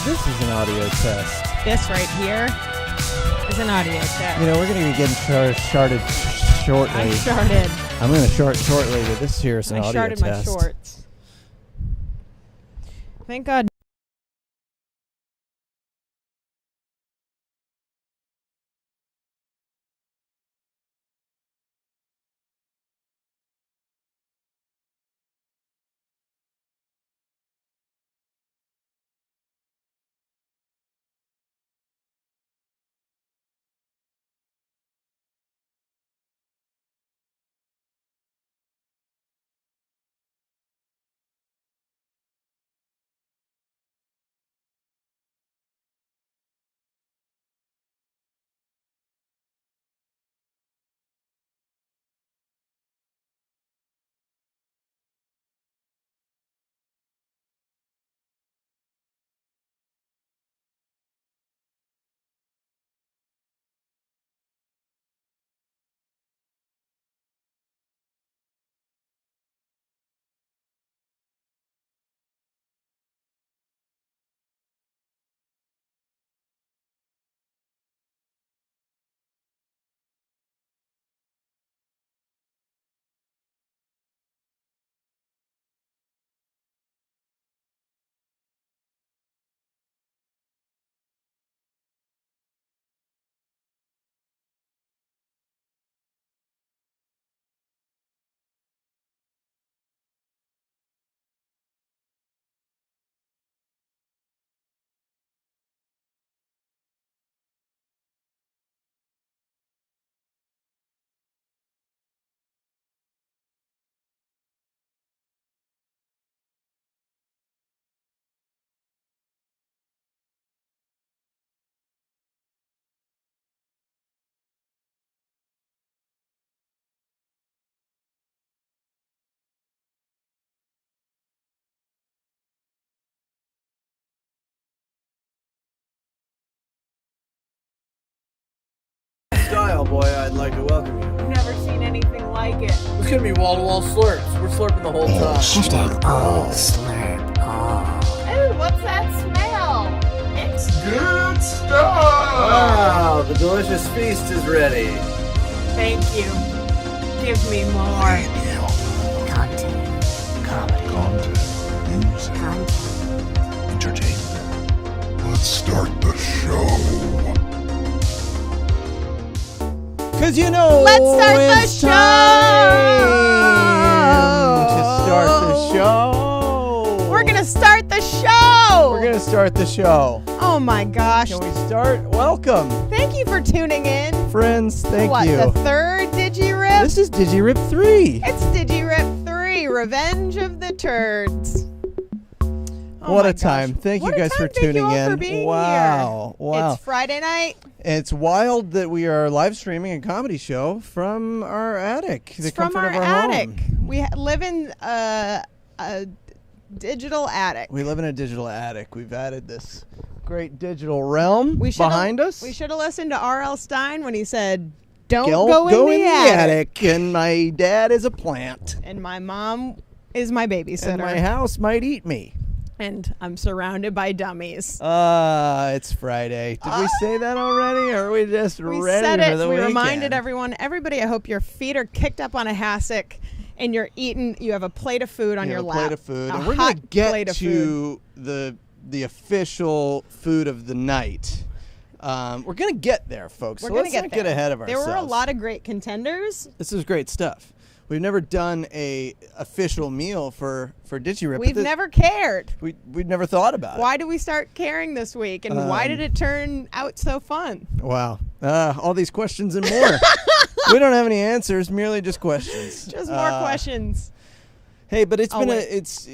This is an audio test. This right here is an audio test. You know, we're going to be getting started shortly. I started. I'm going to short shortly, but this here is an audio started test. My shorts. Thank God. Style, boy, I'd like to welcome you. I've never seen anything like it. It's going to be wall-to-wall slurps. We're slurping the whole time. Slurp all. Ooh, what's that smell? It's Good stuff! Wow, the delicious feast is ready. Thank you. Give me more. Radio. Content. Comedy. Content. Music. Content. Entertainment. Let's start the show. Because you know, Let's start the it's show! time to start the show. We're going to start the show. We're going to start the show. Oh my gosh. Can we start? Welcome. Thank you for tuning in. Friends, thank what, you. The third DIGI RIP? This is DIGI RIP 3. It's DIGI RIP 3, Revenge of the Turds. Oh what my a time. gosh. Thank What you a guys time. for tuning Thank you all in. for being Wow. here. Wow. It's Friday night. It's wild that we are live streaming a comedy show from our attic. It's from our attic. We live in a digital attic. We live in a digital attic. We've added this great digital realm behind us. We should have listened to R.L. Stein when he said, don't Go go in the the attic. And my dad is a plant. And my mom is my babysitter. And my house might eat me. And I'm surrounded by dummies. It's Friday. Did we say that already? Or are we just We ready said for it. the We weekend? reminded everybody, I hope your feet are kicked up on a hassock and you're eating, you have a plate of food on your lap. A plate of food. A And we're hot going to get plate of to the official food of the night. We're going to get there, folks. We're so gonna let's get not there. get ahead of ourselves. There were a lot of great contenders. This is great stuff. We've never done a official meal for DIGI RIP. We've never cared. We'd never thought about Why did we start caring this week? And why did it turn out so fun? it. Wow. All these questions and more. We don't have any answers, merely just questions. Just more questions. Hey, but it's Always.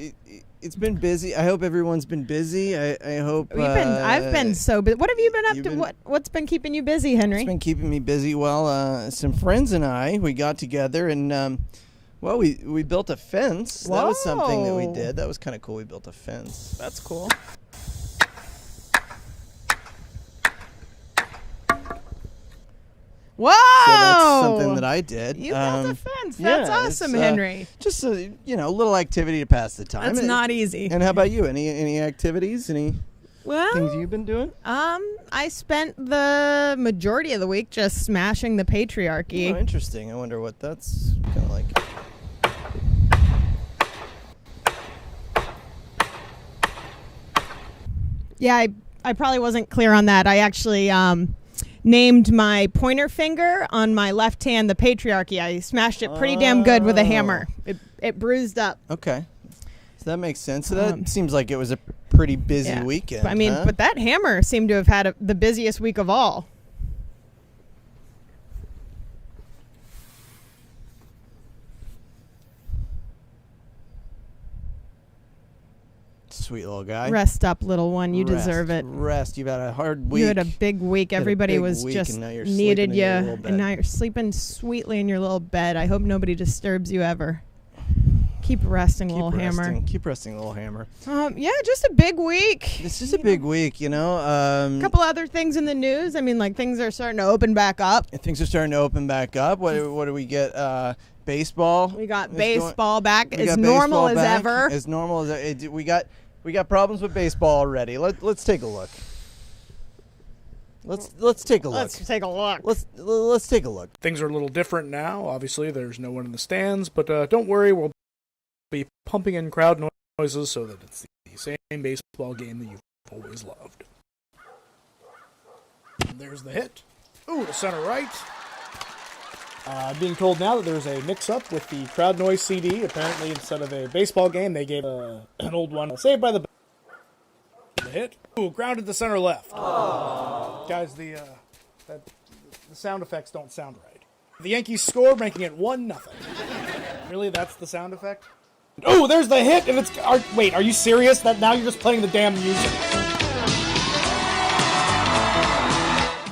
it's been busy. I hope everyone's been busy. I hope I've been so busy. What have you been up you've to? been- What's been keeping you busy, Henry? It's been keeping me busy. Well, some friends and we got together and we built a fence. That was something that we Whoa. did. That was kind of cool. We built a fence. That's cool. Whoa! So that's something that I did. You built a fence. That's yeah, awesome, it's, Henry. Just a little activity to pass the time. That's not easy. And how about you? Any activities? Any? Well, things you've been doing? I spent the majority of the week just smashing the patriarchy. Oh, interesting. I wonder what that's kind of like. Yeah, I probably wasn't clear on that. I actually named my pointer finger on my left hand the patriarchy. I smashed it pretty damn good with a hammer. It bruised up. Okay. So that makes sense. So that seems like it was a pretty busy weekend. I mean, but that hammer seemed to have had the busiest week of all. Sweet little guy. Rest up, little one. You deserve it. Rest. You've had a hard week. You had a big week. Everybody was just needed you. And now you're sleeping sweetly in your little bed. I hope nobody disturbs you ever. Keep resting, little hammer. Keep resting, little hammer. Yeah, just a big week. This is a big week, you know. A couple other things in the news. I mean, like things are starting to open back up. Things are starting to open back up. What do we get? Baseball. We got baseball back as normal as ever. As normal as we got problems with baseball already. Let's take a look. Let's take a look. Let's take a look. Let's take a look. Things are a little different now. Obviously, there's no one in the stands, but don't worry, we'll be pumping in crowd noises so that it's the same baseball game that you've always loved. And there's the hit. Ooh, to center right. Being told now that there's a mix-up with the crowd noise CD. Apparently, instead of a baseball game, they gave an old one. Saved by the hit. Ooh, grounded to center left. Aww. Guys, the sound effects don't sound right. The Yankees score, making it 1-0. Really, that's the sound effect? Oh, there's the hit, and it's... wait, are you serious? That now you're just playing the damn music.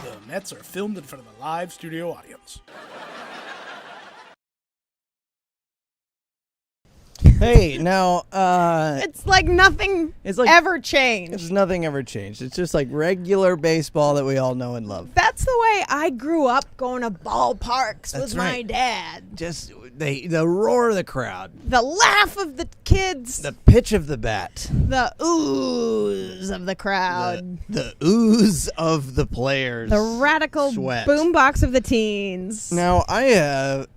The Mets are filmed in front of a live studio audience. Hey, now, it's like nothing ever changed. It's nothing ever changed. It's just like regular baseball that we all know and love. That's the way I grew up, going to ballparks with my dad. Just the roar of the crowd. The laugh of the kids. The pitch of the bat. The ooze of the crowd. The ooze of the players. The radical boombox of the teens. Now, I have...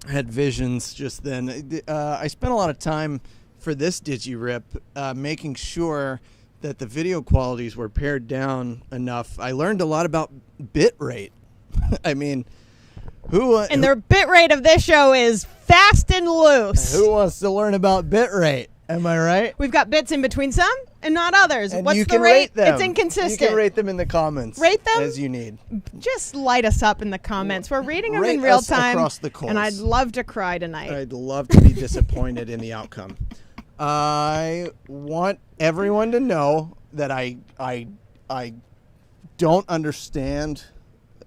had visions just then. I spent a lot of time for this DIGI RIP making sure that the video qualities were pared down enough. I learned a lot about bit rate. I mean, and their bit rate of this show is fast and loose. Who wants to learn about bit rate? Am I right? We've got bits in between some and not others. And what's you the can rate? Them. It's inconsistent. You can rate them in the comments. Rate them as you need. Just light us up in the comments. We're reading them Rate in real us time. Across the course. And I'd love to cry tonight. I'd love to be disappointed in the outcome. I want everyone to know that I don't understand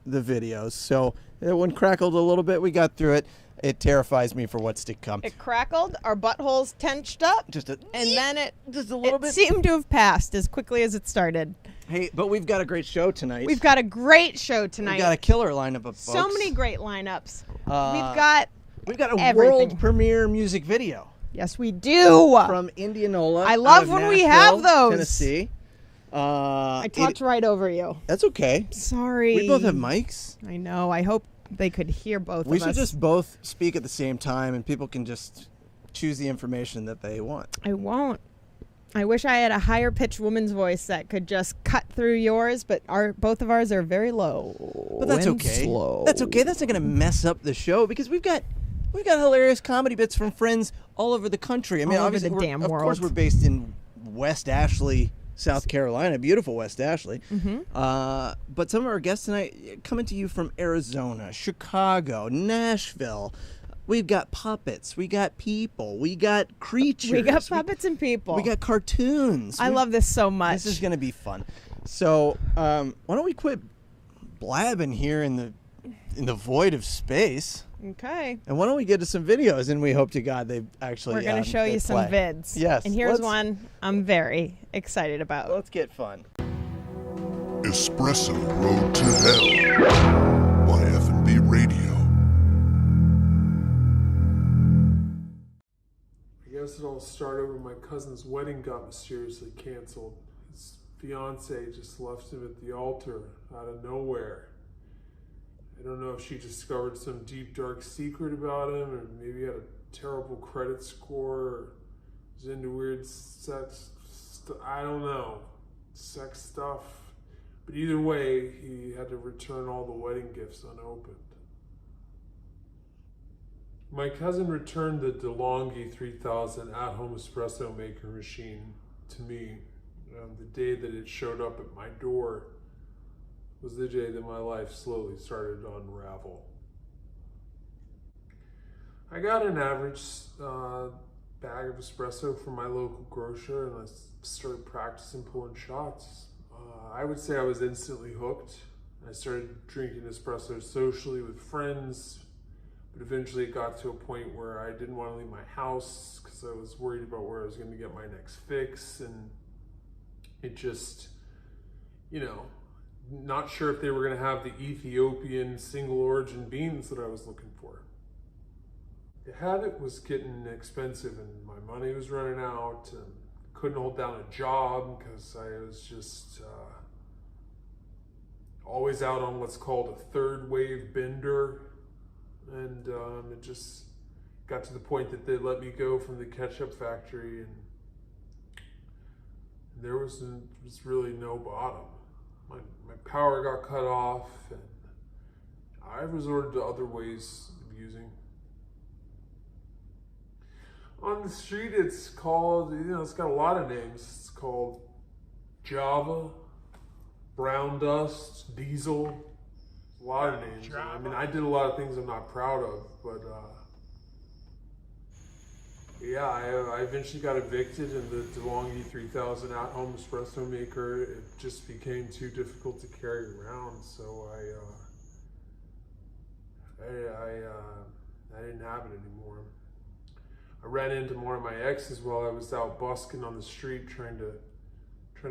the videos. So that one crackled a little bit. We got through it. It terrifies me for what's to come. It crackled, our buttholes tensed up, and then it bit. Seemed to have passed as quickly as it started. Hey, but we've got a great show tonight. We've got a great show tonight. We've got a killer lineup of folks. So many great lineups. We've got a everything. World premiere music video. Yes, we do. From Indianola. I love when we have those. Tennessee. I talked right over you. That's okay. Sorry. We both have mics. I know. I hope they could hear both of us. We should just both speak at the same time, and people can just choose the information that they want. I won't. I wish I had a higher pitched woman's voice that could just cut through yours, but both of ours are very low. But that's okay. Slow. That's okay. That's not going to mess up the show because we've got hilarious comedy bits from friends all over the country. I mean, obviously, of course, we're based in West Ashley, South Carolina, beautiful West Ashley. Mm-hmm. But some of our guests tonight coming to you from Arizona, Chicago, Nashville. We've got puppets. We got people. We got creatures. We got puppets and people. We got cartoons. I love this so much. This is going to be fun. So why don't we quit blabbing here in the void of space? Okay. And why don't we get to some videos? And we hope to God they actually. We're going to show you some vids. Yes. And here's one I'm very excited about. Let's get fun. Espresso Road to Hell by EffinBRadio. I guess it all started when my cousin's wedding got mysteriously canceled. his fiance just left him at the altar out of nowhere. I don't know if she discovered some deep, dark secret about him, or maybe had a terrible credit score, or was into weird sex I don't know, sex stuff. But either way, he had to return all the wedding gifts unopened. My cousin returned the DeLonghi 3000 at-home espresso maker machine to me. The day that it showed up at my door was the day that my life slowly started to unravel. I got an average bag of espresso from my local grocer, and I started practicing pulling shots. I would say I was instantly hooked. I started drinking espresso socially with friends, but eventually it got to a point where I didn't want to leave my house because I was worried about where I was going to get my next fix, and it just, not sure if they were going to have the Ethiopian single origin beans that I was looking for. The habit was getting expensive and my money was running out, and couldn't hold down a job because I was just always out on what's called a third wave bender. And it just got to the point that they let me go from the ketchup factory, and there was really no bottom. My power got cut off, and I resorted to other ways of using. On the street, it's called, it's got a lot of names. It's called Java, Brown Dust, Diesel, a lot of names. Java. I mean, I did a lot of things I'm not proud of, but I eventually got evicted, and the DeLonghi 3000 at-home espresso maker, it just became too difficult to carry around, so I didn't have it anymore. I ran into one of my exes while I was out busking on the street trying to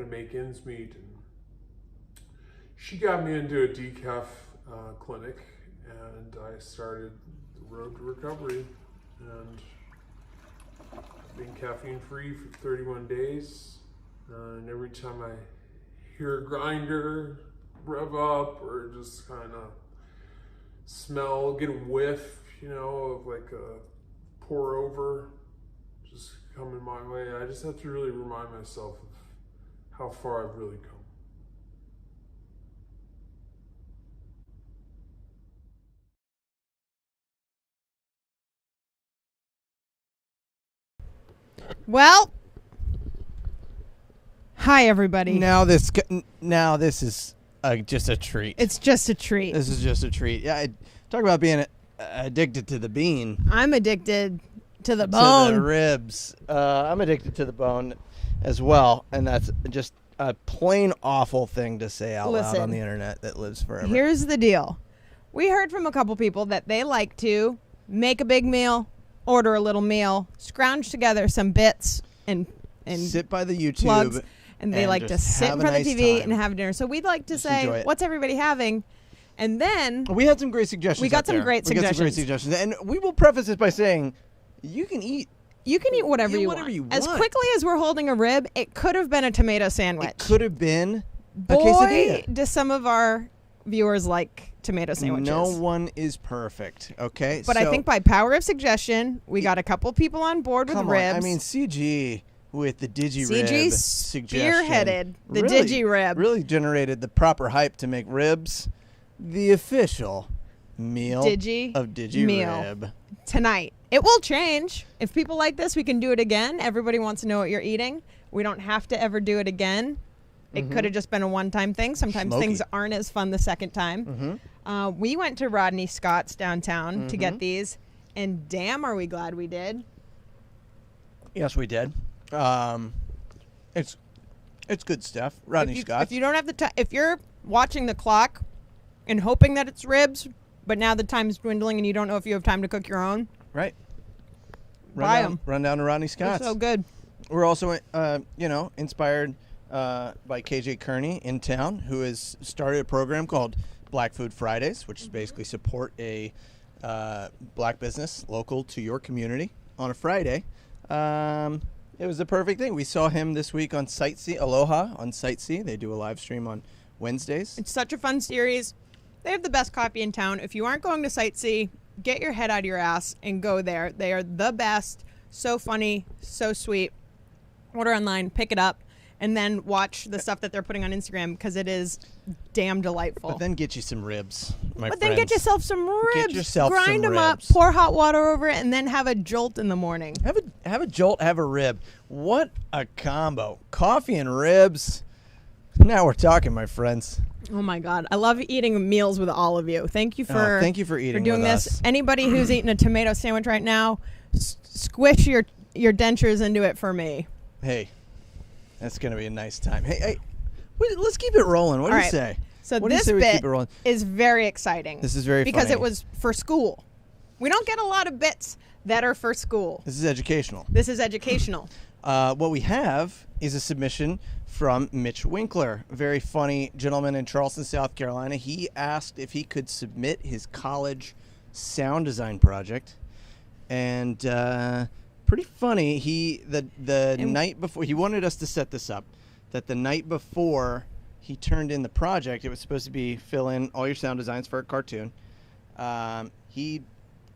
make ends meet, and she got me into a decaf clinic, and I started the road to recovery, and I've been caffeine free for 31 days, and every time I hear a grinder rev up or just kind of get a whiff, of like a pour over just coming my way, I just have to really remind myself of how far I've really come. Well, hi everybody. Now this is just a treat. It's just a treat. This is just a treat. Yeah, talk about being addicted to the bean. I'm addicted to the bone. To the ribs. I'm addicted to the bone as well, and that's just a plain awful thing to say out loud on the internet that lives forever. Here's the deal. We heard from a couple people that they like to make a big meal, order a little meal, scrounge together some bits, and sit by the YouTube, plugs, and they like to sit in front of the TV and have dinner. So we'd like to say, what's everybody having? And then we had some great suggestions. We got some great suggestions. And we will preface this by saying, you can eat whatever you want. As quickly as we're holding a rib, it could have been a tomato sandwich. It could have been a quesadilla. Boy, do some of our viewers like tomato sandwiches. No one is perfect, okay? But I think by power of suggestion, we got a couple people on board with ribs. I mean, CG with the DIGI RIP suggestion. Spearheaded the DIGI RIP. Really generated the proper hype to make ribs the official meal of DIGI RIP. Tonight. It will change. If people like this, we can do it again. Everybody wants to know what you're eating. We don't have to ever do it again. It could have just been a one-time thing. Sometimes things aren't as fun the second time. We went to Rodney Scott's downtown to get these, and damn, are we glad we did. Yes, we did. It's good stuff. Rodney Scott. If you don't have the time, if you're watching the clock and hoping that it's ribs, but now the time's dwindling and you don't know if you have time to cook your own, right? Buy them. Run down to Rodney Scott's. They're so good. We're also, inspired by KJ Kearney in town, who has started a program called Black Food Fridays, which is basically support a black business local to your community on a Friday. It was the perfect thing. We saw him this week on Sightsee, Aloha on Sightsee. They do a live stream on Wednesdays. It's such a fun series. They have the best coffee in town. If you aren't going to Sightsee, get your head out of your ass and go there. They are the best. So funny, so sweet. Order online, pick it up, and then watch the stuff that they're putting on Instagram because it is damn delightful. But then get you some ribs, my friends. Then get yourself some ribs. Get yourself Grind some them up, ribs. pour hot water over it, and then have a jolt in the morning. Have a jolt, have a rib. What a combo. Coffee and ribs. Now we're talking, my friends. Oh my God, I love eating meals with all of you. Thank you for eating doing with this. us. Anybody who's eating a tomato sandwich right now, squish your dentures into it for me. Hey, that's gonna be a nice time. Hey, let's keep it rolling. What do you say? So what do you this say we bit keep it rolling? is very exciting. This is very because funny. it was for school. We don't get a lot of bits that are for school. This is educational. This is educational. What we have is a submission from Mitch Winkler, a very funny gentleman in Charleston, South Carolina. He asked if he could submit his college sound design project, and pretty funny. The night before, he wanted us to set this up, that the night before he turned in the project, it was supposed to be fill in all your sound designs for a cartoon. He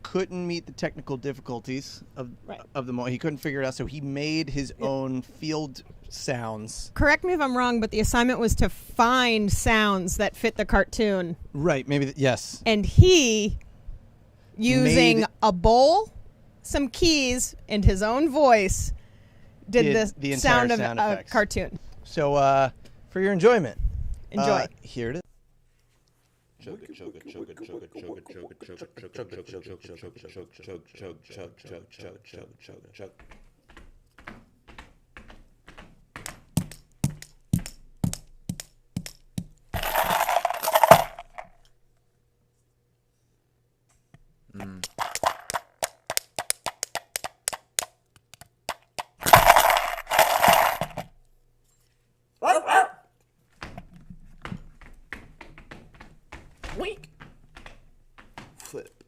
couldn't meet the technical difficulties of the moment. He couldn't figure it out, so he made his own field sounds. Correct me if I'm wrong, but the assignment was to find sounds that fit the cartoon. Right, maybe, yes. And he, using a bowl, some keys, and his own voice, did the sound of a cartoon. So, for your enjoyment. Enjoy. Here it is. Wink. Flip.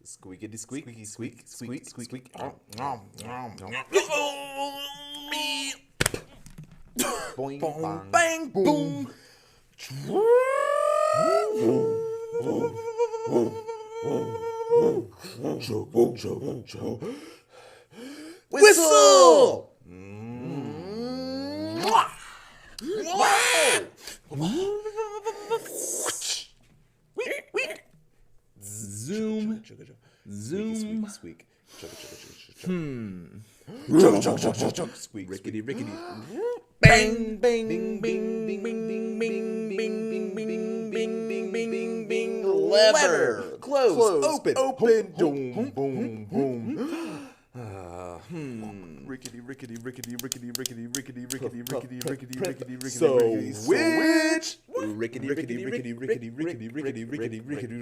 Squeakity squeak, squeak, squeak, squeak, squeak. Boing, bang, bang, boom. Whistle! Zoom. Zoom. Squeak. Squeak. Rickety, rickety. Bang, bang, bing, bing, bing, bing, bing, bing, bing, bing, bing, bing, bing. Lever. Close. Open. Open. Boom, boom, boom. Rickety, rickety, rickety, rickety, rickety, rickety, rickety, rickety, rickety, rickety, rickety. So which? Rickety, rickety, rickety, rickety, rickety, rickety, rickety, rickety.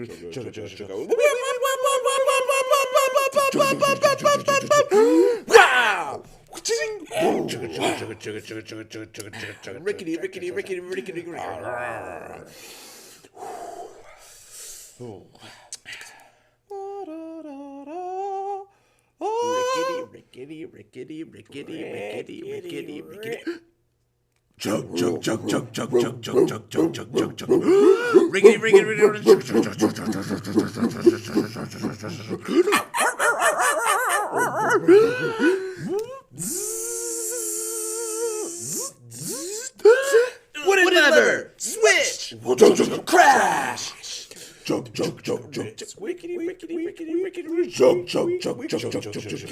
Wow! Rickety, rickety, rickety, rickety, rickety. Rickety, rickety, rickety, rickety, rickety, rickety. Chug, chug, chug, chug, chug, chug, chug, chug, chug, chug, chug, chug. Rickety, rickety, rickety, chug, chug, chug, chug, chug, wooden lever, switch, crash. Chug, chug, chug, chug. Squickety, rickety, rickety, rickety. Chug, chug, chug, chug, chug, chug, chug.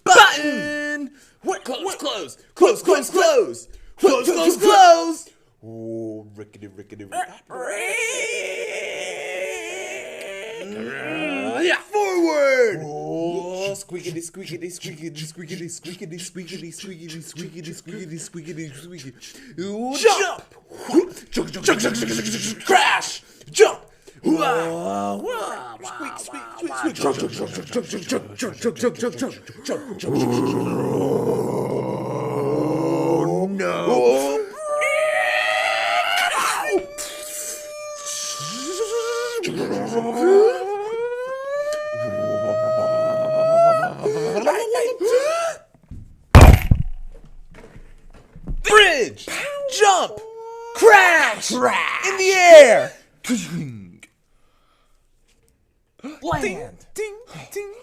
Button. What? Close, close, close, close, close, close, close, close. Oh, rickety, rickety, yeah, forward. Oh, squeakity, squeakity, squeakity, squeakity, squeakity, squeakity, squeakity, squeakity, squeakity, squeakity, squeakity. Jump. Chug, chug, chug, chug, chug, chug, crash. Jump. Squeak, squeak, squeak, squeak. Chug, chug, chug, chug, chug, chug, chug, chug, chug, chug, chug, chug, chug. Oh no. Crash! In the air! Land! Ding, ding.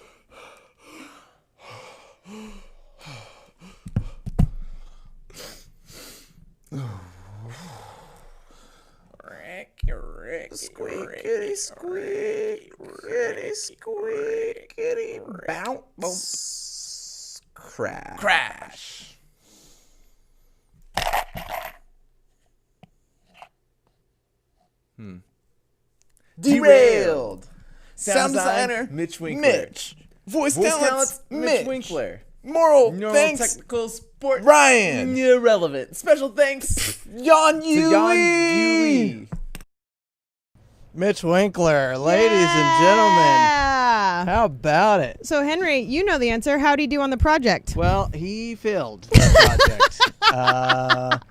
Squeakity, squeakity, squeakity, bounce, crash. Derailed. Sound designer, Mitch Winkler. Voice talents, Mitch Winkler. Moral No thanks, technical support. Ryan. Irrelevant. Special thanks Yon to Jan Yui. Yui. Mitch Winkler, ladies and gentlemen. Yeah. How about it? So, Henry, you know the answer. How'd he do on the project? Well, he failed the project.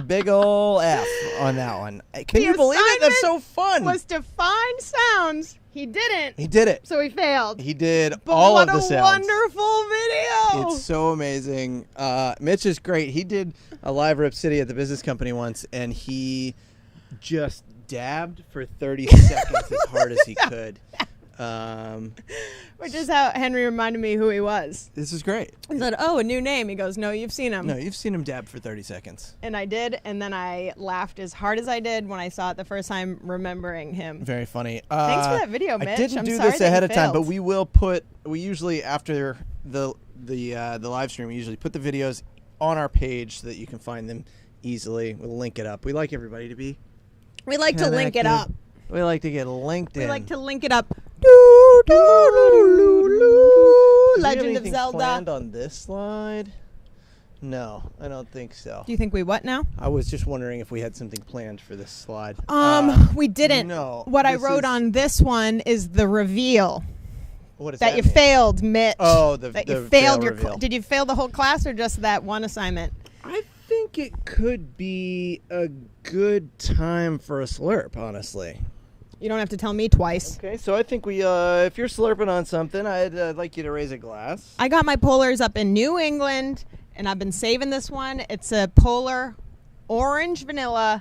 Big ol' F on that one. Can you believe it? That's so fun. Was to find sounds. He didn't. He did it. So he failed. He did But all what of the a sounds. wonderful video. It's so amazing. Mitch is great. He did a live Rip City at the business company once, and he just dabbed for 30 seconds as hard as he could. Which is how Henry reminded me who he was. This is great. He said, "Oh, a new name." He goes, "No, you've seen him." No, you've seen him dab for 30 seconds. And I did, and then I laughed as hard as I did when I saw it the first time, remembering him. Very funny. Thanks for that video, Mitch. I didn't I'm do sorry this that you ahead of time, failed. but we usually after the live stream, we usually put the videos on our page so that you can find them easily. We'll link it up. We like everybody to be We like to link it up. We like to get linked in. We like to link it up. Legend of Zelda. Planned on this slide? No, I don't think so. Do you think we what now? I was just wondering if we had something planned for this slide. We didn't. No. What I this wrote is- on this one is the reveal. What does That you mean? failed, Mitch. Oh, the that you fail failed your. reveal. Did you fail the whole class or just that one assignment? I think it could be a good time for a slurp, honestly. You don't have to tell me twice. Okay, so I think we, if you're slurping on something, I'd like you to raise a glass. I got my polars up in New England, and I've been saving this one. It's a polar orange vanilla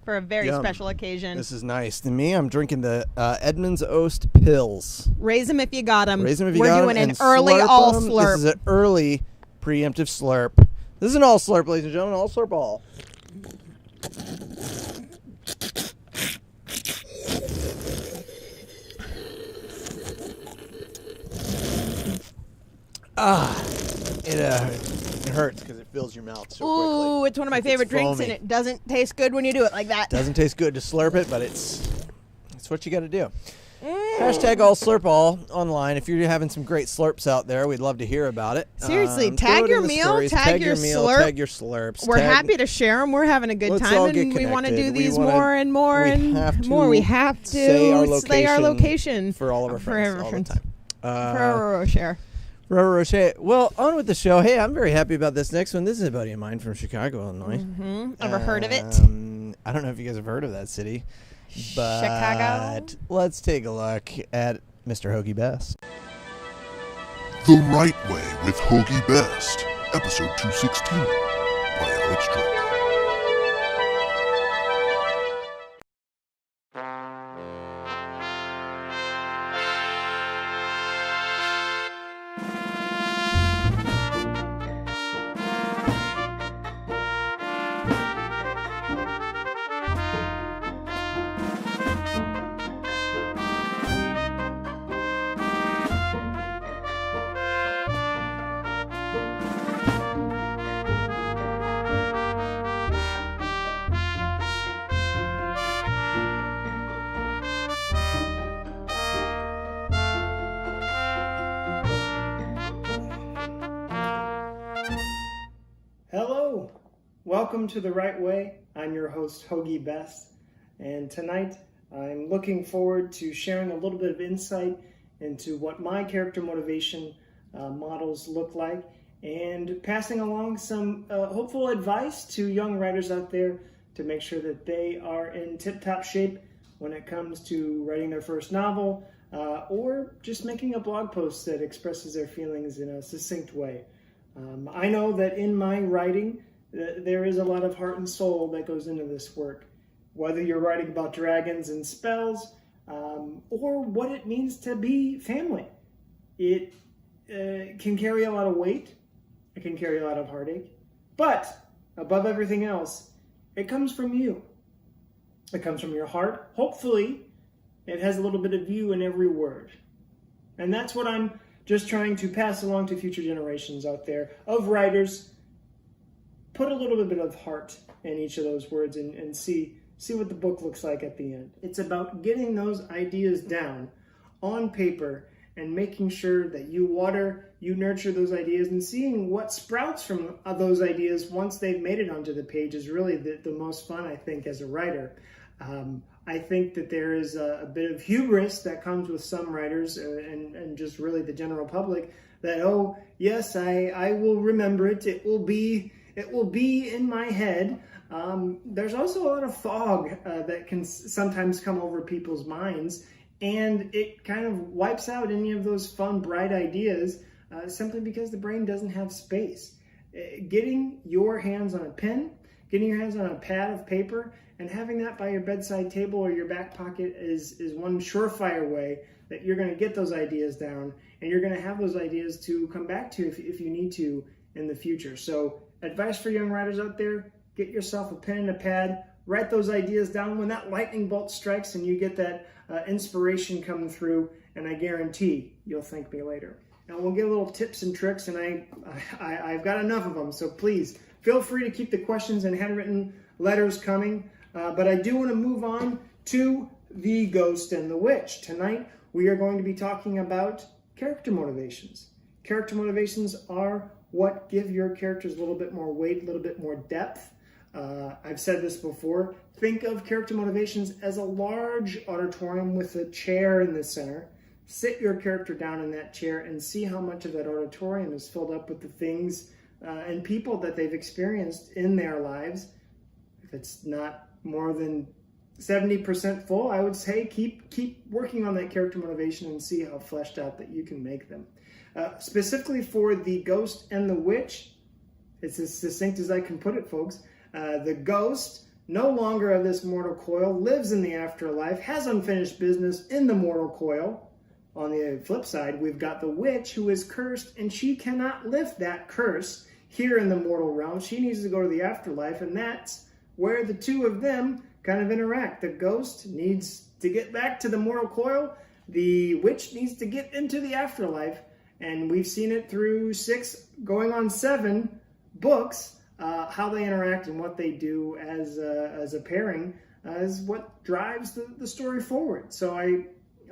for a very Yum. special occasion. This is nice. To me, I'm drinking the Edmunds Oast Pills. Raise them if you got them. Raise them if you We're got doing them. an and early slurp all 'em. slurp. This is an early preemptive slurp. This is an all slurp, ladies and gentlemen. All slurp all. It hurts because it fills your mouth so quickly. Ooh, it's one of my favorite drinks, foamy. and it doesn't taste good when you do it like that. Doesn't taste good to slurp it, but it's what you got to do. Hashtag all slurp all online. If you're having some great slurps out there, we'd love to hear about it. Seriously, throw tag it your in the meal, stories. tag your meal, slurp. tag your slurps. We're tag- happy to share them. We're having a good Let's time, all and get we want to connected. do We these wanna- more and more we and have to more. We have to say our location for all of our friends all the friends. time. For share. Roro Rocher. Well, on with the show. Hey, I'm very happy about this next one. This is a buddy of mine from Chicago, Illinois. Ever heard of it? I don't know if you guys have heard of that city, but Chicago? let's take a look at Mr. Hoagie Best. The Right Way with Hoagie Best, episode 216, by Alex Trepka. Hello, welcome to The Right Way. I'm your host, Hoagie Best, and tonight I'm looking forward to sharing a little bit of insight into what my character motivation models look like and passing along some hopeful advice to young writers out there to make sure that they are in tip-top shape when it comes to writing their first novel or just making a blog post that expresses their feelings in a succinct way. I know that in my writing, there is a lot of heart and soul that goes into this work. whether you're writing about dragons and spells, or what it means to be family. It can carry a lot of weight. It can carry a lot of heartache. But above everything else, it comes from you. It comes from your heart. Hopefully, it has a little bit of you in every word. And that's what I'm just trying to pass along to future generations out there of writers. Put a little bit of heart in each of those words and see what the book looks like at the end. It's about getting those ideas down on paper and making sure that you nurture those ideas, and seeing what sprouts from those ideas once they've made it onto the page is really the most fun, I think, as a writer. I think that there is a bit of hubris that comes with some writers and just really the general public that, oh, yes, I will remember it. It will be in my head. There's also a lot of fog that can sometimes come over people's minds, and it kind of wipes out any of those fun, bright ideas simply because the brain doesn't have space. Getting your hands on a pen, getting your hands on a pad of paper, and having that by your bedside table or your back pocket is one surefire way that you're going to get those ideas down, and you're going to have those ideas to come back to if you need to in the future. So advice for young writers out there: get yourself a pen and a pad, write those ideas down. When that lightning bolt strikes and you get that inspiration coming through, and I guarantee you'll thank me later. And we'll get little tips and tricks, and I've got enough of them, so please feel free to keep the questions and handwritten letters coming. But I do want to move on to The Ghost and the Witch. Tonight we are going to be talking about character motivations. Character motivations are what give your characters a little bit more weight, a little bit more depth. I've said this before. Think of character motivations as a large auditorium with a chair in the center. Sit your character down in that chair and see how much of that auditorium is filled up with the things and people that they've experienced in their lives. If it's not more than 70% full, I would say keep working on that character motivation and see how fleshed out that you can make them. Specifically for The Ghost and the Witch, it's as succinct as I can put it, folks. The ghost, no longer of this mortal coil, lives in the afterlife, has unfinished business in the mortal coil. On the flip side, we've got the witch, who is cursed, and she cannot lift that curse here in the mortal realm. She needs to go to the afterlife, and that's where the two of them kind of interact. The ghost needs to get back to the mortal coil. The witch needs to get into the afterlife. And we've seen it through 6, going on 7 books, how they interact and what they do as a pairing is what drives the story forward. So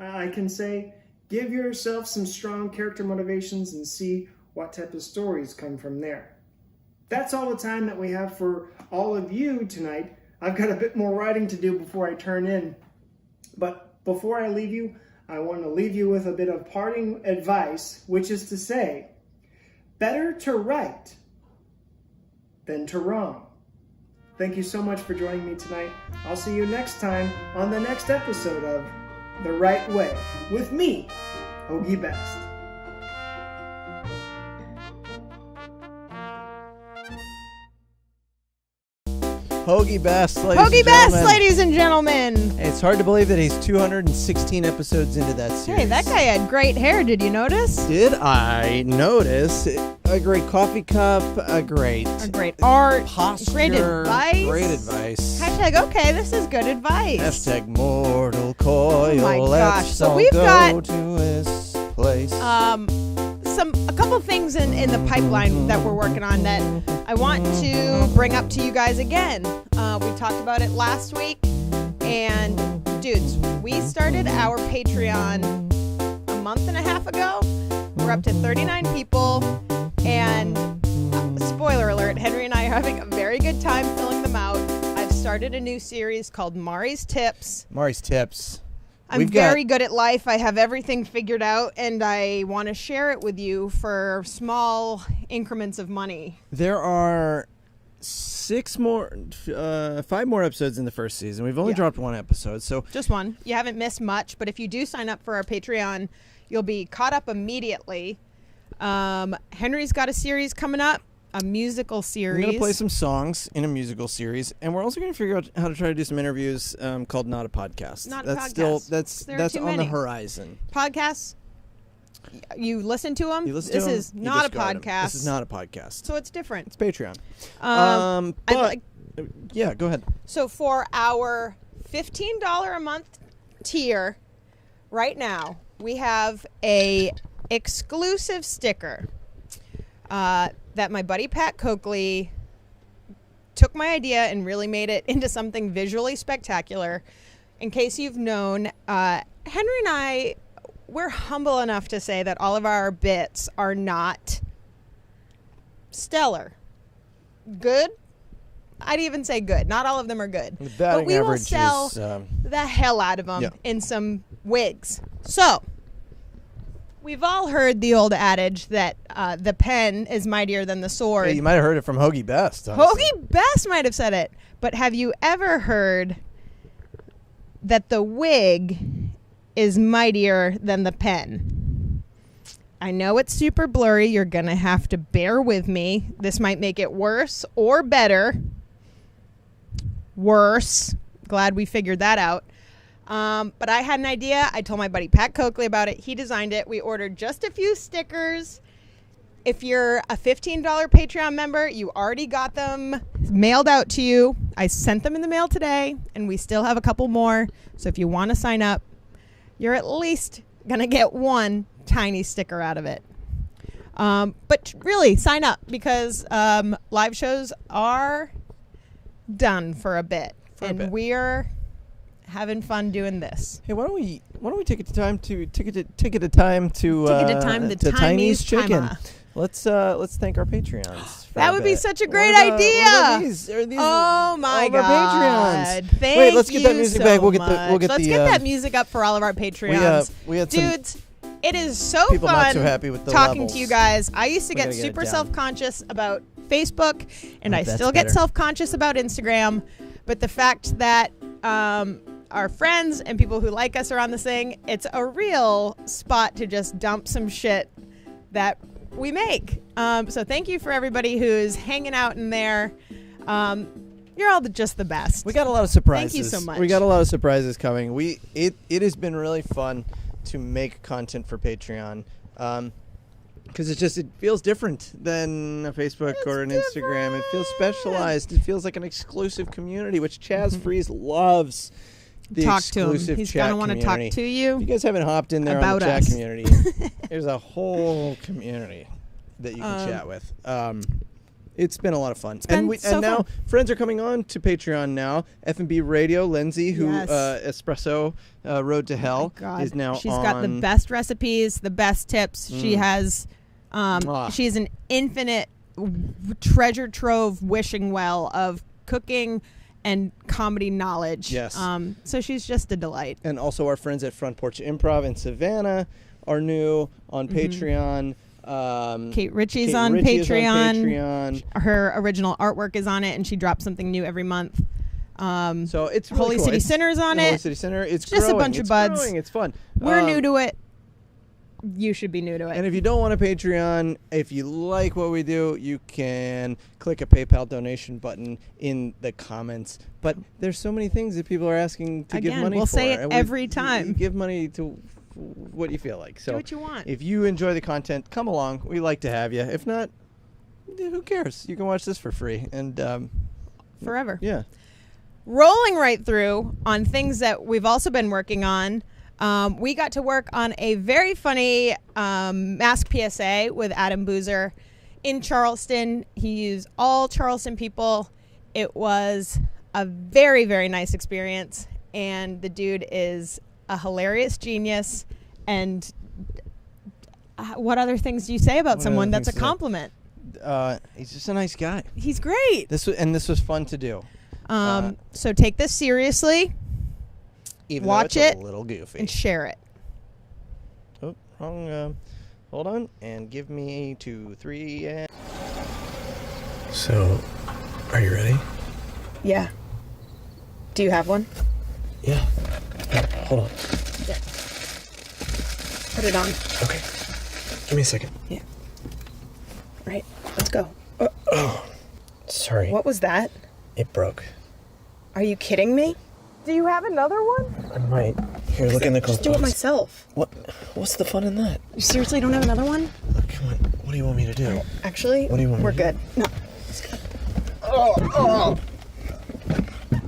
I can say, give yourself some strong character motivations and see what type of stories come from there. That's all the time that we have for all of you tonight. I've got a bit more writing to do before I turn in. But before I leave you, I want to leave you with a bit of parting advice, which is to say, better to write than to wrong. Thank you so much for joining me tonight. I'll see you next time on the next episode of The Right Way with me, Hoagie Best. Hoagie Best, ladies and gentlemen. It's hard to believe that he's 216 episodes into that series. Hey, that guy had great hair. Did you notice? Did I notice? A great coffee cup, a great art, posture, great advice. Hashtag, okay, this is good advice. Hashtag mortal coil. Oh my gosh. Let's So all we've go got to his place. A couple things in the pipeline that we're working on that I want to bring up to you guys again. We talked about it last week, and dudes, we started our Patreon a month and a half ago. We're up to 39 people, and spoiler alert, Henry and I are having a very good time filling them out. I've started a new series called Mari's Tips. I'm very good at life. I have everything figured out, and I want to share it with you for small increments of money. There are 5 more episodes in the first season. We've only dropped 1 episode, so just 1. You haven't missed much, but if you do sign up for our Patreon, you'll be caught up immediately. Henry's got a series coming up a musical series. We're going to play some songs in a musical series, and we're also going to figure out how to try to do some interviews called Not a Podcast. That's on the horizon. Podcasts, you listen to them? This is not a podcast. This is not a podcast. So it's different. It's Patreon. Yeah, go ahead. So for our $15 a month tier right now, we have a exclusive sticker that my buddy Pat Coakley took my idea and really made it into something visually spectacular. In case you've known, Henry and I, we're humble enough to say that all of our bits are not stellar. Good? I'd even say good. Not all of them are good. But we will sell the hell out of them in some wigs. So, we've all heard the old adage that the pen is mightier than the sword. Hey, you might have heard it from Hoagie Best. Honestly. Hoagie Best might have said it. But have you ever heard that the wig is mightier than the pen? I know it's super blurry. You're going to have to bear with me. This might make it worse or better. Worse. Glad we figured that out. But I had an idea. I told my buddy Pat Coakley about it. He designed it. We ordered just a few stickers. If you're a $15 Patreon member, you already got them mailed out to you. I sent them in the mail today, and we still have a couple more. So if you want to sign up, you're at least going to get one tiny sticker out of it. But really, sign up because live shows are done for a bit. We're having fun doing this. Hey, why don't we take the time to Tiny's Chicken. Let's thank our Patreons. That would be such a great idea. Oh my God! Thank let's get that music back. We'll get that music up for all of our Patreons. We had dudes. It is so people fun not so happy with the talking levels. to you guys. I used to get super self-conscious about Facebook, and I still better. get self-conscious about Instagram. But the fact that our friends and people who like us are on this thing, it's a real spot to just dump some shit that we make. So thank you for everybody who's hanging out in there. You're all just the best. We got a lot of surprises. Thank you so much. We got a lot of surprises coming. It has been really fun to make content for Patreon. Because it feels different than a Facebook or an Instagram. It feels specialized. It feels like an exclusive community, which Chaz Freeze loves. The talk to him. He's going to want to talk to you. If you guys haven't hopped in there about on the us. chat community, there's a whole community that you can chat with. It's been a lot of fun. And now friends are coming on to Patreon now. EffinBRadio, Lindsay, who Espresso Road to Hell is now She's on. got the best recipes, the best tips. She has she's an infinite treasure trove wishing well of cooking and comedy knowledge. Yes. So she's just a delight. And also our friends at Front Porch Improv in Savannah are new on Patreon. Kate Ritchie's on Patreon. Her original artwork is on it, and she drops something new every month. So it's really Holy cool. City Sinner's on it. Holy City Sinner. It's just growing. A bunch of buds. Growing. It's fun. We're new to it. You should be new to it. And if you don't want a Patreon, if you like what we do, you can click a PayPal donation button in the comments. But there's so many things that people are asking to give money for. We'll say it every time. You give money to what you feel like. So do what you want. If you enjoy the content, come along. We like to have you. If not, who cares? You can watch this for free and forever. Yeah. Rolling right through on things that we've also been working on. We got to work on a very funny mask PSA with Adam Boozer in Charleston. He used all Charleston people. It was a very, very nice experience. And the dude is a hilarious genius. And what other things do you say about someone that's a compliment? He's just a nice guy. He's great. This was fun to do. So take this seriously. Even watch though it's it a little goofy. and share it. Oh, wrong. Hold on, and give me 2, 3. So, are you ready? Yeah. Do you have one? Yeah. Hold on. Yeah. Put it on. Okay. Give me a second. Yeah. Right. Let's go. Sorry. What was that? It broke. Are you kidding me? Do you have another one? I might. Here, look in the glove Just do it box. myself. What's the fun in that? You seriously don't have another one? Oh, come on. What do you want me to do? Actually, What do you want me we're to do? good. No. All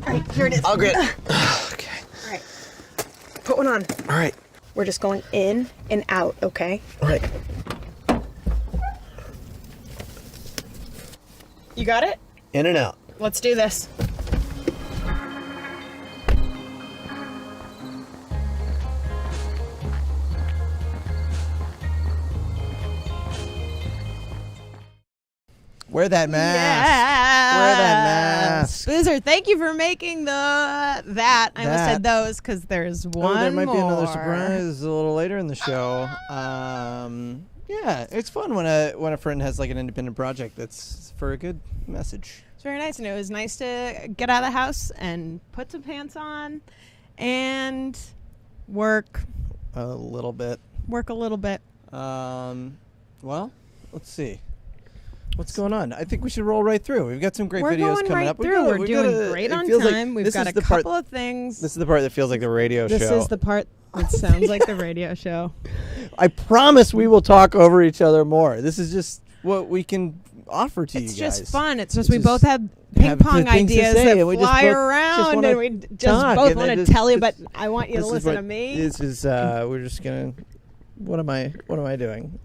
right, here it is. I'll get it. Okay. All right. Put one on. All right. We're just going in and out, okay? All right. You got it? In and out. Let's do this. Wear that mask. Wear that mask. Boozer, thank you for making that. I almost said those because there's one there might more. be another surprise a little later in the show. Yeah, it's fun when a friend has like an independent project that's for a good message. It's very nice, and it was nice to get out of the house and put some pants on and work A little bit. a little bit. Well, let's see. What's going on? I think we should roll right through. We've got some great We're videos going coming right up. through. We're doing great on time. We've got a couple of things. This is the part that feels like the radio show. This is the part that sounds like the radio show. I promise we will talk over each other more. This is just what we can offer to you guys. It's just fun. It's just we both have ping pong things to ideas say, that and we just fly both around, wanna and we just talk, both and want then to just- tell you, but I want you to This is listen what- to me. This is we're just gonna. What am I doing?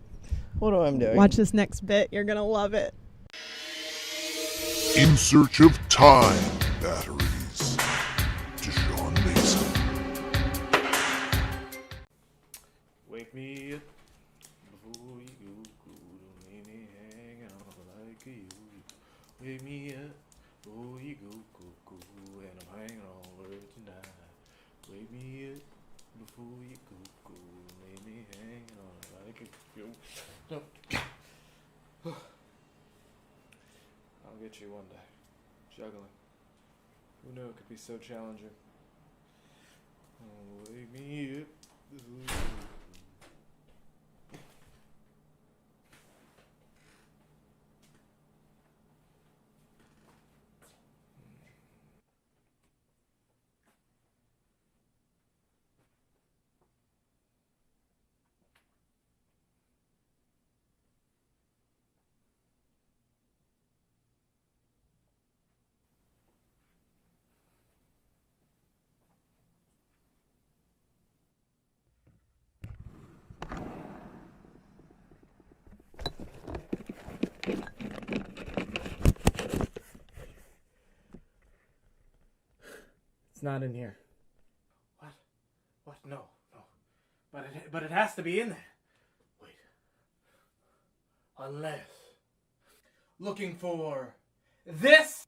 What am I doing? Watch this next bit. You're gonna love it. In Search of Time Batteries. Deshawn Mason. Wake me up before you go cool. Don't make me hang on like you. Wake me up before you go cool. And I'm hanging on over tonight. Wake me up before you go cool. Make me hang on like you. No. I'll get you one day. Juggling. Who knew it could be so challenging? Oh, wake me up. It's not in here. What? What? No. But it has to be in there. Wait. Unless. Looking for this?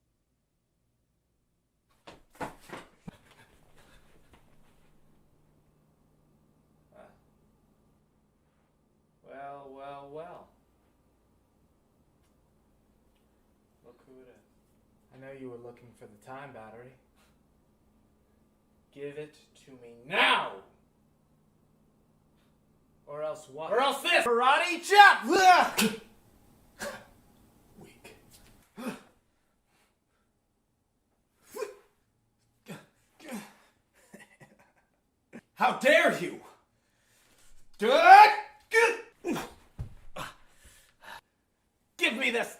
Well. Look who it is. I know you were looking for the time battery. Give it to me now! Or else what? Or else this! Karate chop! Weak. How dare you! Give me this!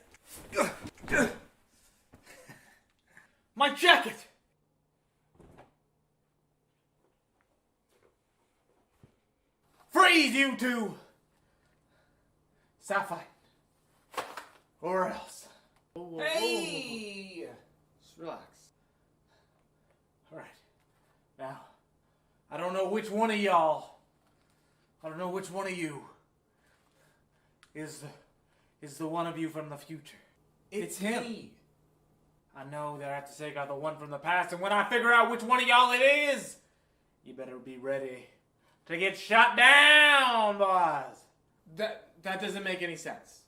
My jacket! Freeze, you two! Sapphire. Or else. Hey! Just relax. Alright. Now, I don't know which one of y'all, I don't know which one of you is the one of you from the future. It's him. Me. I know that I have to take out the one from the past, and when I figure out which one of y'all it is, you better be ready to get shot down, boys. That doesn't make any sense.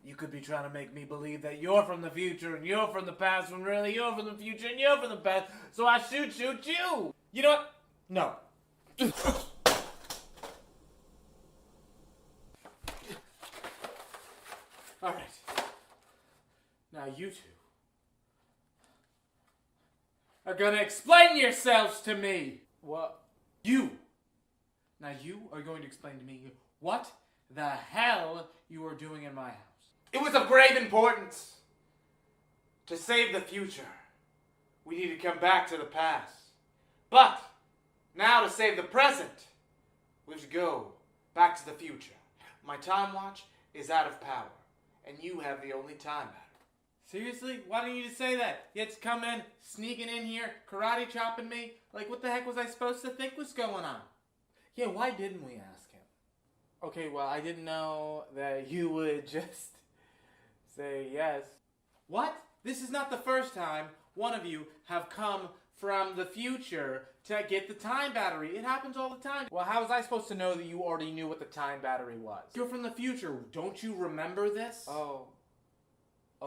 You could be trying to make me believe that you're from the future and you're from the past when really you're from the future and you're from the past, so I shoot you. You know what? No. Alright. you two are gonna explain yourselves to me. What? You. Now you are going to explain to me what the hell you are doing in my house. It was of grave importance. To save the future, we need to come back to the past. But now to save the present, we have to go back to the future. My time watch is out of power, and you have the only time battery. Seriously? Why didn't you just say that? You had to come in, sneaking in here, karate chopping me? Like, what the heck was I supposed to think was going on? Yeah, why didn't we ask him? Okay, well, I didn't know that you would just say yes. What? This is not the first time one of you have come from the future to get the time battery. It happens all the time. Well, how was I supposed to know that you already knew what the time battery was? You're from the future. Don't you remember this? Oh,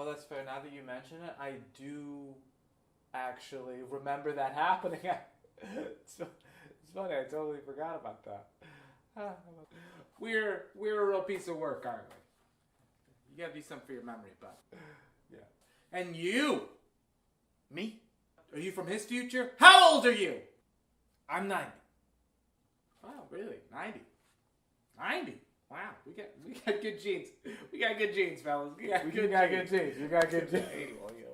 that's fair. Now that you mention it, I do actually remember that happening. It's funny. I totally forgot about that. We're a real piece of work, aren't we? You gotta do something for your memory, but yeah. And you, me? Are you from his future? How old are you? I'm 90. Wow, really? 90? 90? Wow, we got good genes. We got good genes, fellas. We got good genes. We got good genes.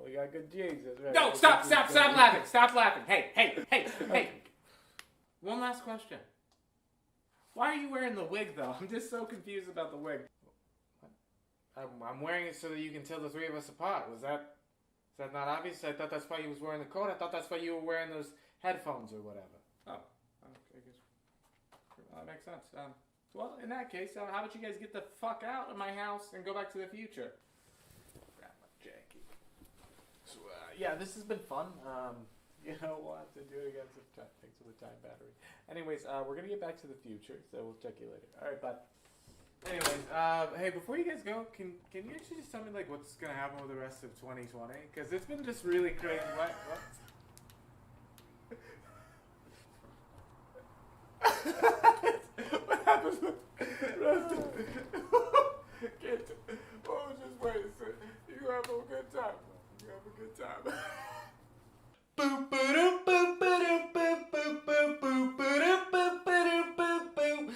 We got good genes. That's right. No, stop laughing. Stop laughing. Hey. One last question. Why are you wearing the wig, though? I'm just so confused about the wig. I'm wearing it so that you can tell the three of us apart. Is that not obvious? I thought that's why you was wearing the coat. I thought that's why you were wearing those headphones or whatever. Oh, I guess that makes sense. Well, in that case, how about you guys get the fuck out of my house and go back to the future? Grab my janky. So, yeah, this has been fun. You know, we'll have to do it again sometime. Thanks for the time battery. Anyways, we're going to get back to the future, so we'll check you later. All right, bye. Anyways, hey, before you guys go, can you actually just tell me, like, what's going to happen with the rest of 2020? Because it's been just really crazy. What? What happens with the rest of just wait a second. You have a good time. You have a good time. Boop, boop, boop, boop, boop, boop, boop, boop, boop, boop, boop, boop, boop, boop, boop, boop,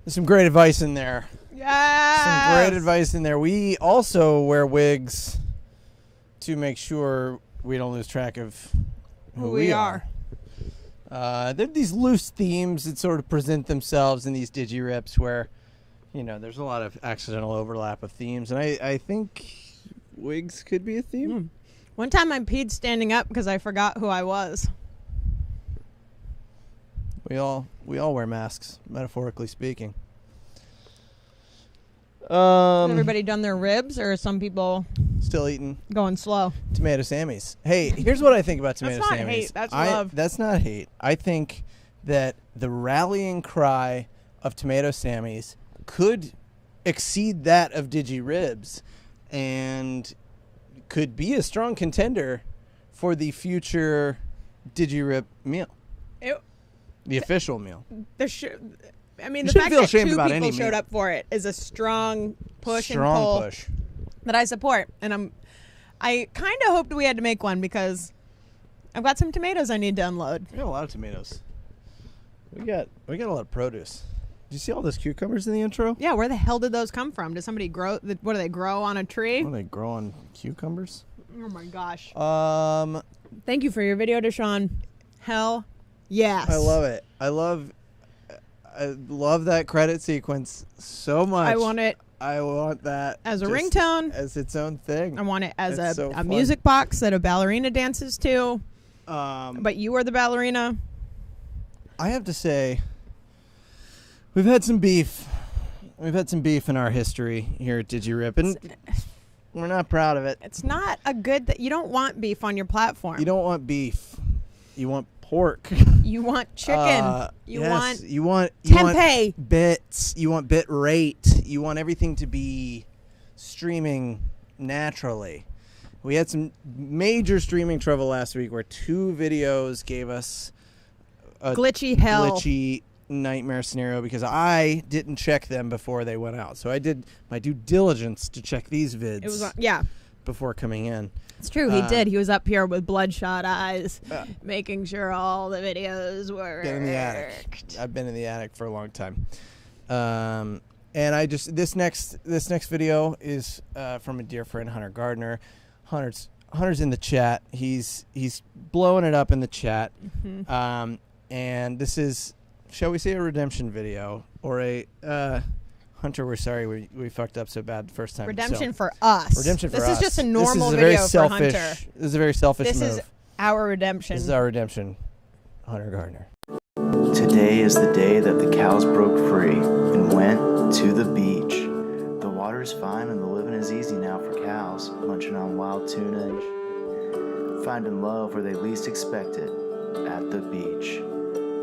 There's some great advice in there. Yes. Some great advice in there. We also wear wigs to make sure we don't lose track of who we are. There are these loose themes that sort of present themselves in these Digi Rips where, you know, there's a lot of accidental overlap of themes. And I think wigs could be a theme. One time I peed standing up because I forgot who I was. We all wear masks, metaphorically speaking. Has everybody done their ribs, or are some people still eating going slow? Tomato Sammys. Hey, here's what I think about Tomato That's not Sammys. hate. That's love. That's not hate. I think that the rallying cry of Tomato Sammys could exceed that of Digi Ribs, and could be a strong contender for the future Digi Rip meal. The official meal. The You fact shouldn't feel that ashamed two about people any showed meal. up for it is a strong push and Strong pull push. that I support. And I kind of hoped we had to make one because I've got some tomatoes I need to unload. We got a lot of tomatoes. We got a lot of produce. Did you see all those cucumbers in the intro? Yeah, where the hell did those come from? Did somebody grow? What do they grow on a tree? What, do they grow on cucumbers? Oh my gosh. Thank you for your video, Deshawn. Hell yes. I love it. I love that credit sequence so much. I want it. I want that as a just ringtone, as its own thing. I want it as a a music box that a ballerina dances to. But you are the ballerina. I have to say, we've had some beef We've had some beef in our history here at Digi Rip, and we're not proud of it. It's not a good that you don't want beef on your platform. You don't want beef. You want pork. You want chicken. You want tempeh. Bits. You want bit rate. You want everything to be streaming naturally. We had some major streaming trouble last week where 2 videos gave us a glitchy nightmare scenario because I didn't check them before they went out. So I did my due diligence to check these vids before coming in. It's true, he did. He was up here with bloodshot eyes, making sure all the videos were in the attic. I've been in the attic for a long time. And I just this next video is from a dear friend, Hunter Gardner. Hunter's in the chat. He's blowing it up in the chat. Mm-hmm. And this is, shall we say, a redemption video or a Hunter, we're sorry we fucked up so bad the first time. Redemption for us. Redemption for us. This is just a normal video for Hunter. This is a very selfish move. This is our redemption. This is our redemption, Hunter Gardner. Today is the day that the cows broke free and went to the beach. The water's fine and the living is easy now for cows, munching on wild tuna and finding love where they least expect it, at the beach.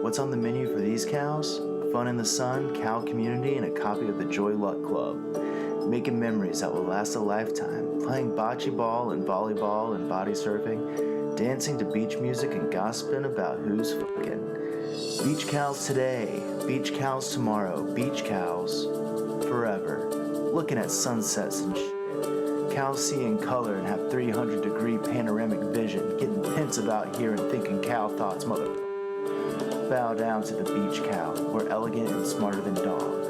What's on the menu for these cows? Fun in the sun, cow community, and a copy of the Joy Luck Club. Making memories that will last a lifetime, playing bocce ball and volleyball and body surfing, dancing to beach music and gossiping about who's fucking. Beach cows today, beach cows tomorrow, beach cows forever. Looking at sunsets and shit. Cows see in color and have 300-degree panoramic vision, getting pins about here and thinking cow thoughts, motherfucker. Bow down to the beach cow. We're elegant and smarter than dogs.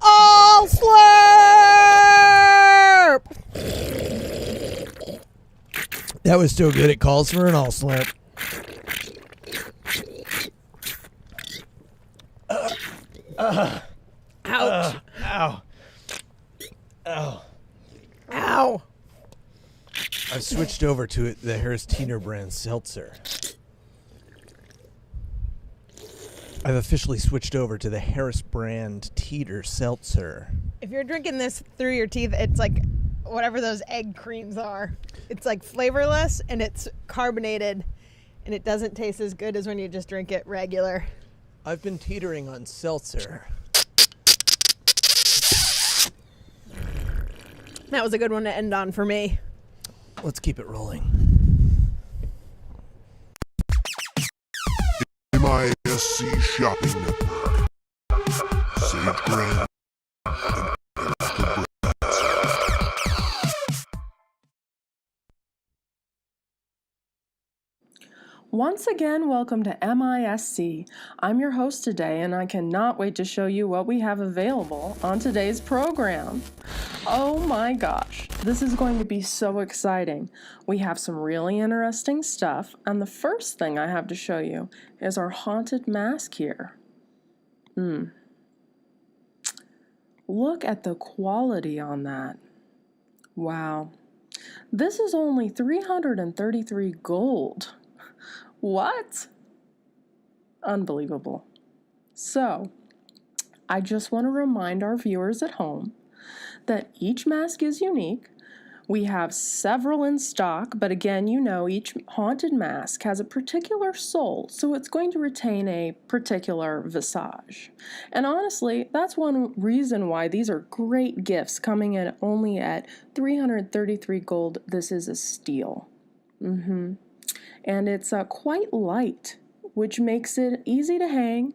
All slurp! That was so good it calls for an all slurp. Ouch. Ow. Ow. Ow. I've switched over to the Harris Teeter brand seltzer. I've officially switched over to the Harris brand Teeter seltzer. If you're drinking this through your teeth, it's like whatever those egg creams are. It's like flavorless and it's carbonated and it doesn't taste as good as when you just drink it regular. I've been teetering on seltzer. That was a good one to end on for me. Let's keep it rolling. MISC Shopping Network. Sage Grant and Extra Once again, welcome to MISC. I'm your host today, and I cannot wait to show you what we have available on today's program. Oh my gosh, this is going to be so exciting. We have some really interesting stuff, and the first thing I have to show you is our haunted mask here. Look at the quality on that. Wow. This is only 333 gold. What? Unbelievable. So, I just want to remind our viewers at home that each mask is unique. We have several in stock, but again, you know, each haunted mask has a particular soul, so it's going to retain a particular visage. And honestly, that's one reason why these are great gifts, coming in only at 333 gold. This is a steal. And it's quite light, which makes it easy to hang,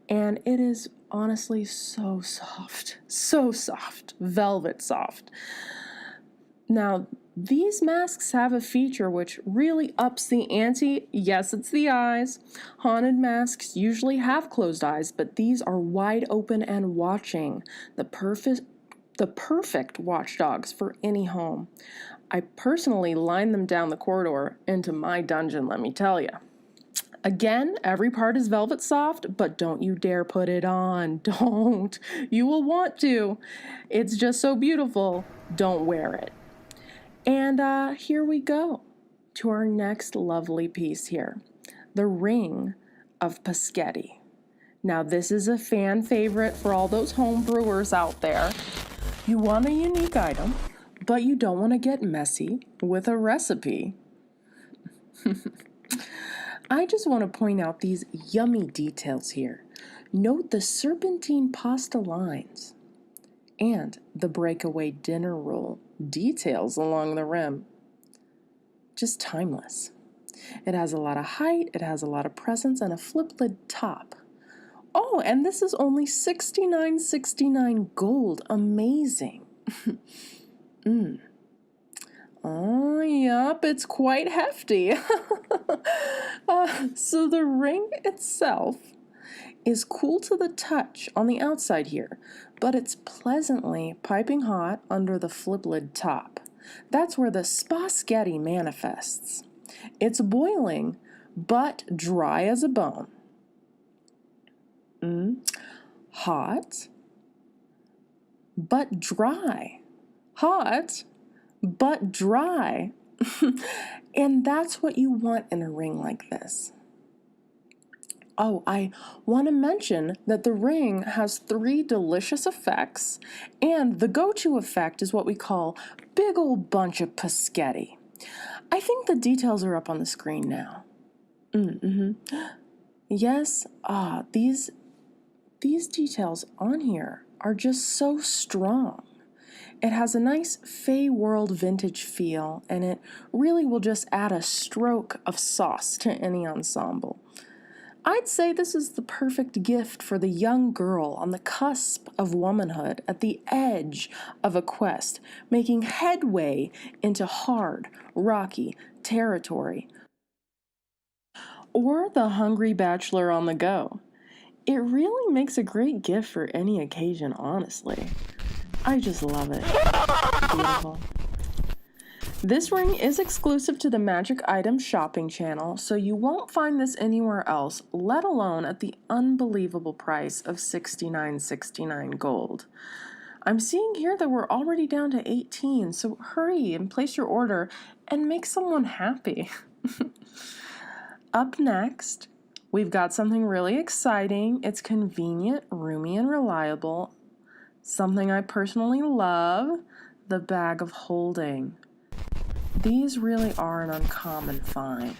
and it is honestly so soft, velvet soft. Now, these masks have a feature which really ups the ante. Yes, it's the eyes. Haunted masks usually have closed eyes, but these are wide open and watching. The perfect watchdogs for any home. I personally line them down the corridor into my dungeon, let me tell you. Again, every part is velvet soft, but don't you dare put it on. Don't. You will want to. It's just so beautiful. Don't wear it. And here we go to our next lovely piece here. The Ring of Pisghetti. Now, this is a fan favorite for all those home brewers out there. You want a unique item, but you don't want to get messy with a recipe. I just want to point out these yummy details here. Note the serpentine pasta lines and the breakaway dinner roll details along the rim. Just timeless. It has a lot of height, it has a lot of presence, and a flip lid top. Oh, and this is only $69.69 gold. Amazing. Oh, yep, it's quite hefty. So the ring itself is cool to the touch on the outside here, but it's pleasantly piping hot under the flip lid top. That's where the Pisghetti manifests. It's boiling, but dry as a bone. Hot, but dry. Hot, but dry. And that's what you want in a ring like this. Oh, I want to mention that the ring has 3 delicious effects, and the go-to effect is what we call big old bunch of Pisghetti. I think the details are up on the screen now. Yes, these details on here are just so strong. It has a nice Fey World vintage feel, and it really will just add a stroke of sauce to any ensemble. I'd say this is the perfect gift for the young girl on the cusp of womanhood, at the edge of a quest, making headway into hard, rocky territory. Or the hungry bachelor on the go. It really makes a great gift for any occasion, honestly. I just love it. Beautiful. This ring is exclusive to the Magic Items shopping channel, so you won't find this anywhere else, let alone at the unbelievable price of $69.69 gold. I'm seeing here that we're already down to 18, so hurry and place your order and make someone happy. Up next, we've got something really exciting. It's convenient, roomy, and reliable. Something I personally love, the bag of holding. These really are an uncommon find.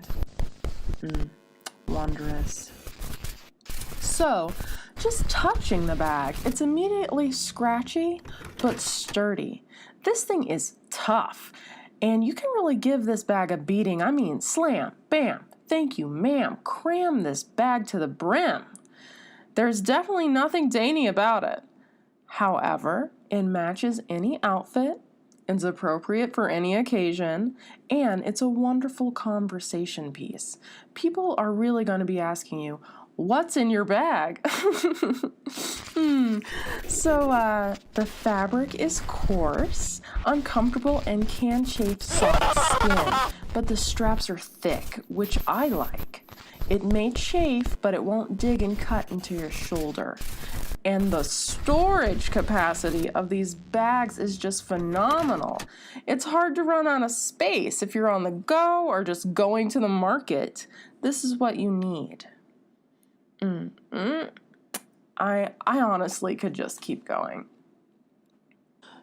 Wondrous. So, just touching the bag, it's immediately scratchy, but sturdy. This thing is tough, and you can really give this bag a beating. I mean, slam, bam, thank you, ma'am, cram this bag to the brim. There's definitely nothing dainty about it. However, it matches any outfit, it's appropriate for any occasion, and it's a wonderful conversation piece. People are really going to be asking you, what's in your bag? So, the fabric is coarse, uncomfortable, and can chafe soft skin, but the straps are thick, which I like. It may chafe, but it won't dig and cut into your shoulder. And the storage capacity of these bags is just phenomenal. It's hard to run out of space if you're on the go or just going to the market. This is what you need. I honestly could just keep going.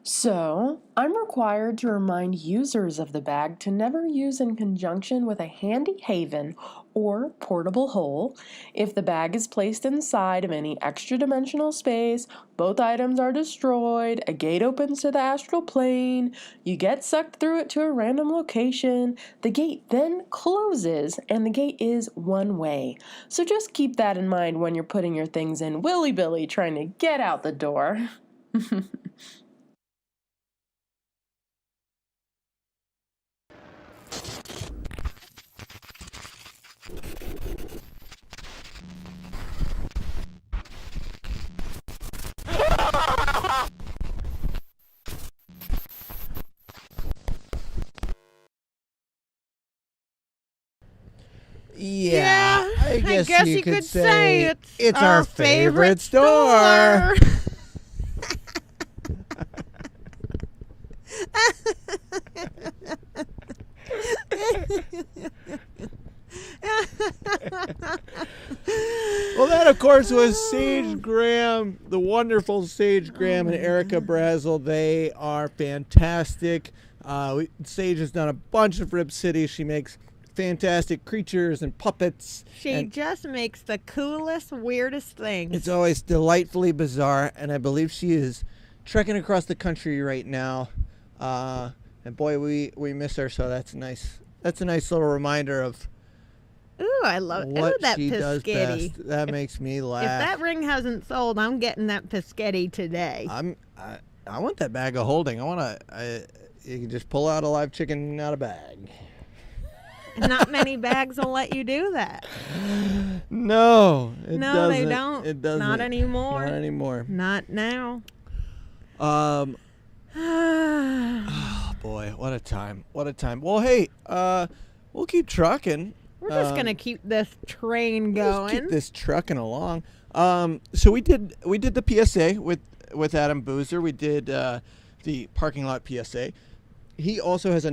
So, I'm required to remind users of the bag to never use in conjunction with a handy haven or portable hole. If the bag is placed inside of any extra dimensional space, both items are destroyed, a gate opens to the astral plane, you get sucked through it to a random location, the gate then closes, and the gate is one way. So just keep that in mind when you're putting your things in willy-billy trying to get out the door. Yeah, I I guess you could say it's our favorite store. Well, that, of course, was Sage Graham, the wonderful Sage Graham and Erica Brazel. They are fantastic. Sage has done a bunch of Rip City. She makes fantastic creatures and puppets. She just makes the coolest, weirdest things. It's always delightfully bizarre, and I believe she is trekking across the country right now. And boy, we miss her, so that's nice. That's a nice little reminder of I love what that she does Pisghetti. best. That makes me laugh. If that ring hasn't sold, I'm getting that Pisghetti today. I want that bag of holding. You can just pull out a live chicken out of bag. Not many bags will let you do that. No, no, they don't. It doesn't. Not anymore. Not anymore. Not now. Oh boy, what a time! What a time! Well, hey, we'll keep trucking. We're just gonna keep this train going. Keep this trucking along. So we did the PSA with Adam Boozer. We did the parking lot PSA. He also has a